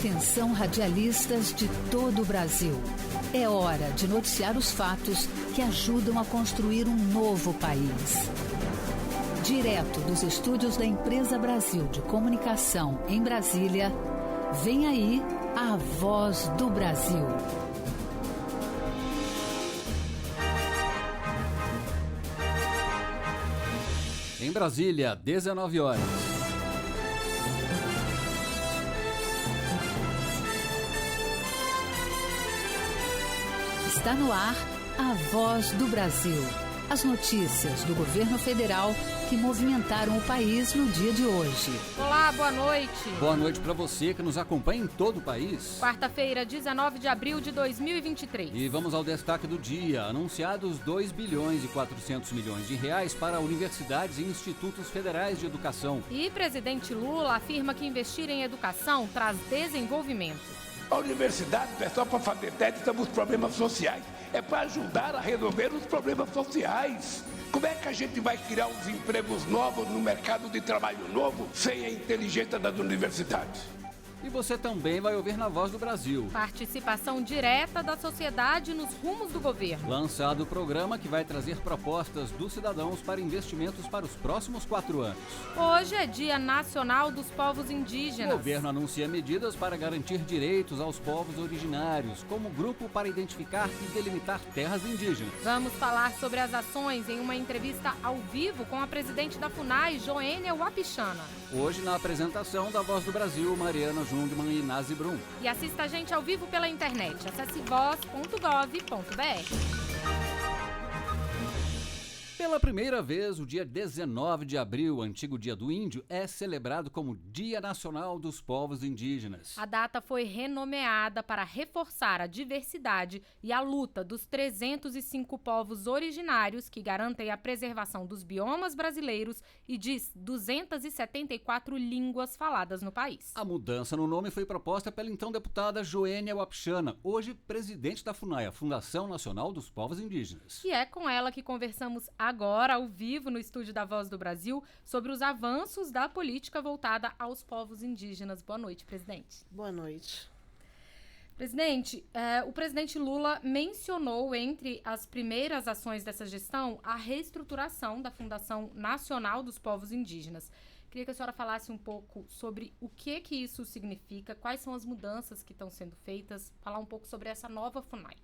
Atenção, radialistas de todo o Brasil. É hora de noticiar os fatos que ajudam a construir um novo país. Direto dos estúdios da Empresa Brasil de Comunicação em Brasília, vem aí a Voz do Brasil. Em Brasília, 19 horas. Está no ar a Voz do Brasil. As notícias do governo federal que movimentaram o país no dia de hoje. Olá, boa noite. Boa noite para você que nos acompanha em todo o país. Quarta-feira, 19 de abril de 2023. E vamos ao destaque do dia. Anunciados 2 bilhões e 400 milhões de reais para universidades e institutos federais de educação. E presidente Lula afirma que investir em educação traz desenvolvimento. A universidade não é só para fazer teste sobre os problemas sociais, é para ajudar a resolver os problemas sociais. Como é que a gente vai criar uns empregos novos no mercado de trabalho novo sem a inteligência das universidades? E você também vai ouvir na Voz do Brasil. Participação direta da sociedade nos rumos do governo. Lançado o programa que vai trazer propostas dos cidadãos para investimentos para os próximos 4 anos. Hoje é Dia Nacional dos Povos Indígenas. O governo anuncia medidas para garantir direitos aos povos originários, como grupo para identificar e delimitar terras indígenas. Vamos falar sobre as ações em uma entrevista ao vivo com a presidente da FUNAI, Joênia Wapichana. Hoje, na apresentação da Voz do Brasil, Mariana Jungmann e Nazi Brum. E assista a gente ao vivo pela internet. Acesse voz.gov.br. Pela primeira vez, o dia 19 de abril, antigo Dia do Índio, é celebrado como Dia Nacional dos Povos Indígenas. A data foi renomeada para reforçar a diversidade e a luta dos 305 povos originários que garantem a preservação dos biomas brasileiros e de 274 línguas faladas no país. A mudança no nome foi proposta pela então deputada Joênia Wapichana, hoje presidente da FUNAI, a Fundação Nacional dos Povos Indígenas. E é com ela que conversamos agora, ao vivo, no estúdio da Voz do Brasil, sobre os avanços da política voltada aos povos indígenas. Boa noite, presidente. Boa noite. Presidente, o presidente Lula mencionou entre as primeiras ações dessa gestão a reestruturação da Fundação Nacional dos Povos Indígenas. Queria que a senhora falasse um pouco sobre o que isso significa, quais são as mudanças que estão sendo feitas, falar um pouco sobre essa nova FUNAI.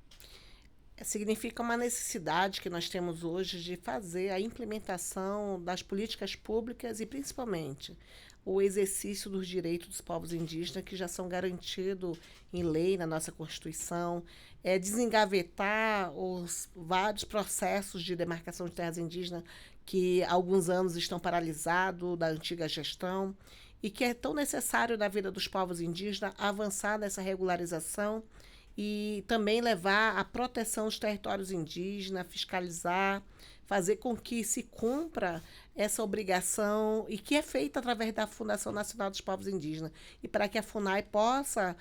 Significa uma necessidade que nós temos hoje de fazer a implementação das políticas públicas e, principalmente, o exercício dos direitos dos povos indígenas que já são garantidos em lei na nossa Constituição, desengavetar os vários processos de demarcação de terras indígenas que há alguns anos estão paralisados da antiga gestão e que é tão necessário na vida dos povos indígenas avançar nessa regularização e também levar à proteção dos territórios indígenas, fiscalizar, fazer com que se cumpra essa obrigação e que é feita através da Fundação Nacional dos Povos Indígenas. E para que a FUNAI possa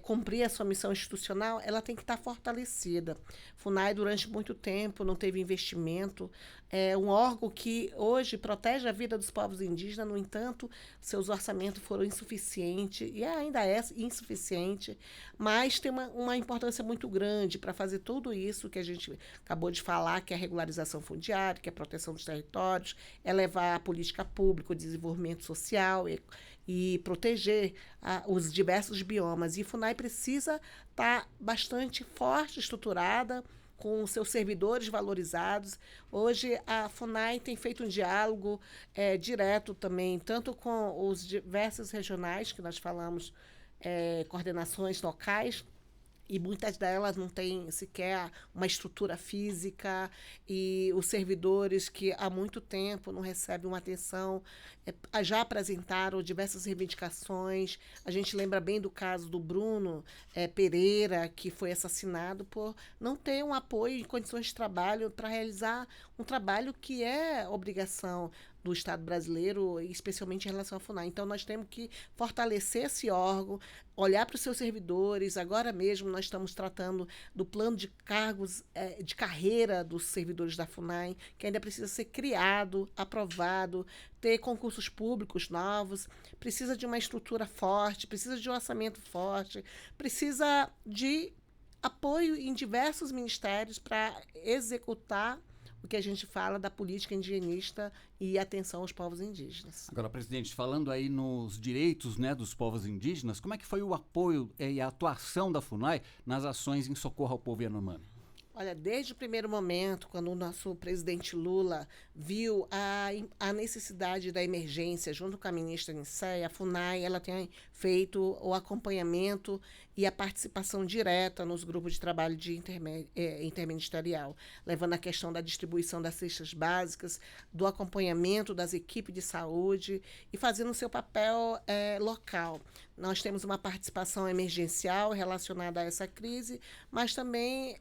cumprir a sua missão institucional, ela tem que estar fortalecida. FUNAI, durante muito tempo, não teve investimento. É um órgão que hoje protege a vida dos povos indígenas, no entanto, seus orçamentos foram insuficientes e ainda é insuficiente, mas tem uma importância muito grande para fazer tudo isso que a gente acabou de falar, que é a regularização fundiária, que é a proteção dos territórios, é levar a política pública, o desenvolvimento social e proteger os diversos biomas. E a FUNAI precisa estar bastante forte, estruturada, com seus servidores valorizados. Hoje a FUNAI tem feito um diálogo direto também, tanto com os diversos regionais, que nós falamos, coordenações locais, e muitas delas não têm sequer uma estrutura física, e os servidores que há muito tempo não recebem uma atenção, já apresentaram diversas reivindicações. A gente lembra bem do caso do Bruno Pereira, que foi assassinado por não ter um apoio em condições de trabalho para realizar um trabalho que é obrigação do Estado brasileiro, especialmente em relação à FUNAI. Então, nós temos que fortalecer esse órgão, olhar para os seus servidores. Agora mesmo nós estamos tratando do plano de cargos de carreira dos servidores da FUNAI, que ainda precisa ser criado, aprovado, ter concursos públicos novos, precisa de uma estrutura forte, precisa de um orçamento forte, precisa de apoio em diversos ministérios para executar o que a gente fala da política indigenista e atenção aos povos indígenas. Agora, presidente, falando aí nos direitos, né, dos povos indígenas, como é que foi o apoio e a atuação da FUNAI nas ações em socorro ao povo Yanomami? Olha, desde o primeiro momento, quando o nosso presidente Lula viu a necessidade da emergência, junto com a ministra Nicéia, a FUNAI ela tem feito o acompanhamento e a participação direta nos grupos de trabalho interministerial, levando a questão da distribuição das cestas básicas, do acompanhamento das equipes de saúde e fazendo o seu papel local. Nós temos uma participação emergencial relacionada a essa crise, mas também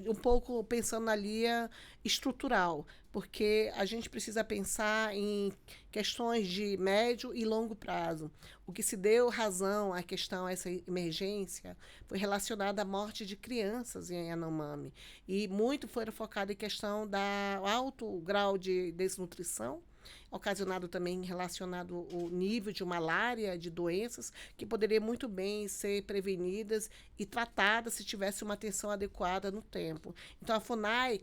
um pouco pensando na linha estrutural, porque a gente precisa pensar em questões de médio e longo prazo. O que se deu razão à questão, a essa emergência, foi relacionada à morte de crianças em Yanomami. E muito foi focado em questão do alto grau de desnutrição, ocasionado também relacionado ao nível de malária, de doenças que poderiam muito bem ser prevenidas e tratadas se tivesse uma atenção adequada no tempo. Então,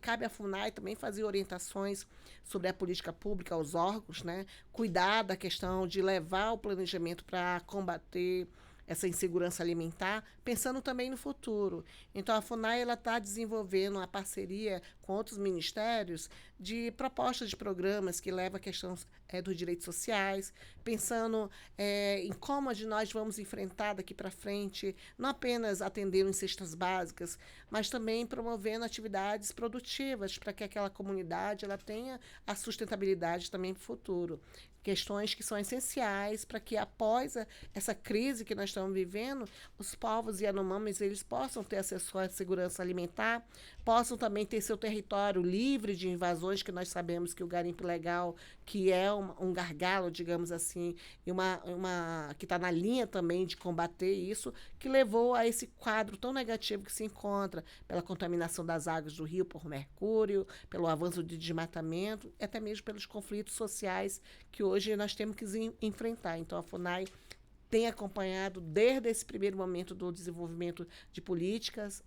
cabe à FUNAI também fazer orientações sobre a política pública aos órgãos, né? Cuidar da questão de levar o planejamento para combater essa insegurança alimentar, pensando também no futuro. Então, a FUNAI está desenvolvendo uma parceria com outros ministérios de propostas de programas que levam a questão dos direitos sociais, pensando em como nós vamos enfrentar daqui para frente, não apenas atendendo em cestas básicas, mas também promovendo atividades produtivas para que aquela comunidade ela tenha a sustentabilidade também para o futuro. Questões que são essenciais para que, após essa crise que nós estamos vivendo, os povos Yanomamis eles possam ter acesso à segurança alimentar, possam também ter seu território livre de invasões, que nós sabemos que o garimpo ilegal, que é um gargalo, digamos assim, e que está na linha também de combater isso, que levou a esse quadro tão negativo que se encontra pela contaminação das águas do rio por mercúrio, pelo avanço de desmatamento, e até mesmo pelos conflitos sociais que hoje nós temos que enfrentar. Então, a FUNAI tem acompanhado desde esse primeiro momento do desenvolvimento de políticas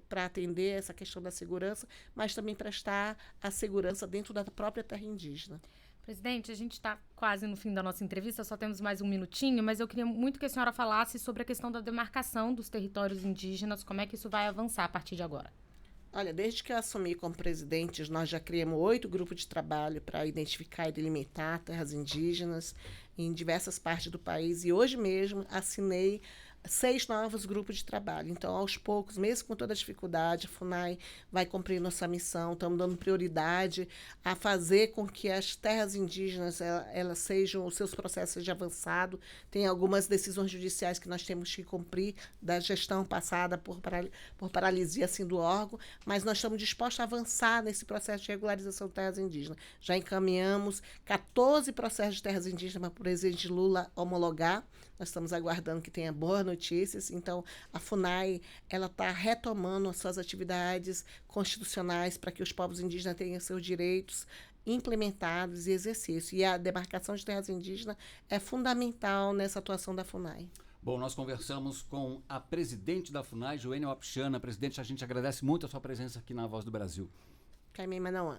para atender essa questão da segurança, mas também prestar a segurança dentro da própria terra indígena. Presidente, a gente está quase no fim da nossa entrevista, só temos mais um minutinho, mas eu queria muito que a senhora falasse sobre a questão da demarcação dos territórios indígenas, como é que isso vai avançar a partir de agora. Olha, desde que eu assumi como presidente, nós já criamos 8 grupos de trabalho para identificar e delimitar terras indígenas em diversas partes do país. E hoje mesmo assinei 6 novos grupos de trabalho. Então, aos poucos, mesmo com toda a dificuldade, a FUNAI vai cumprir nossa missão. Estamos dando prioridade a fazer com que as terras indígenas elas sejam, os seus processos sejam avançados. Tem algumas decisões judiciais que nós temos que cumprir da gestão passada por paralisia assim, do órgão, mas nós estamos dispostos a avançar nesse processo de regularização de terras indígenas. Já encaminhamos 14 processos de terras indígenas para o presidente Lula homologar. Nós estamos aguardando que tenha boas notícias. Então, a FUNAI está retomando as suas atividades constitucionais para que os povos indígenas tenham seus direitos implementados e exercício. E a demarcação de terras indígenas é fundamental nessa atuação da FUNAI. Bom, nós conversamos com a presidente da FUNAI, Joênia Wapichana. Presidente, a gente agradece muito a sua presença aqui na Voz do Brasil. Caimém Manauã.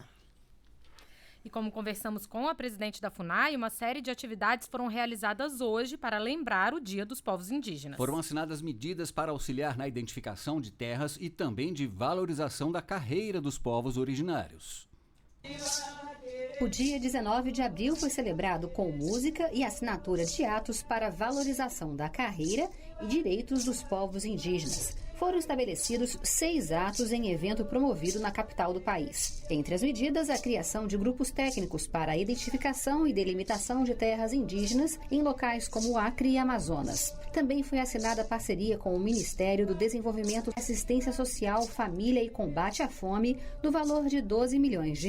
E como conversamos com a presidente da FUNAI, uma série de atividades foram realizadas hoje para lembrar o Dia dos Povos Indígenas. Foram assinadas medidas para auxiliar na identificação de terras e também de valorização da carreira dos povos originários. O dia 19 de abril foi celebrado com música e assinatura de atos para valorização da carreira e direitos dos povos indígenas. foram estabelecidos 6 atos em evento promovido na capital do país. Entre as medidas, a criação de grupos técnicos para a identificação e delimitação de terras indígenas em locais como Acre e Amazonas. Também foi assinada parceria com o Ministério do Desenvolvimento, Assistência Social, Família e Combate à Fome, no valor de R$12 milhões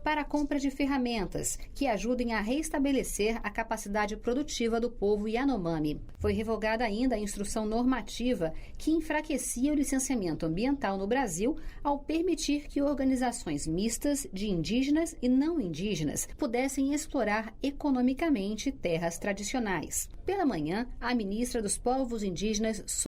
para a compra de ferramentas que ajudem a restabelecer a capacidade produtiva do povo Yanomami. Foi revogada ainda a instrução normativa que enfraquecia o licenciamento ambiental no Brasil ao permitir que organizações mistas de indígenas e não indígenas pudessem explorar economicamente terras tradicionais. Pela manhã, a ministra dos Povos Indígenas,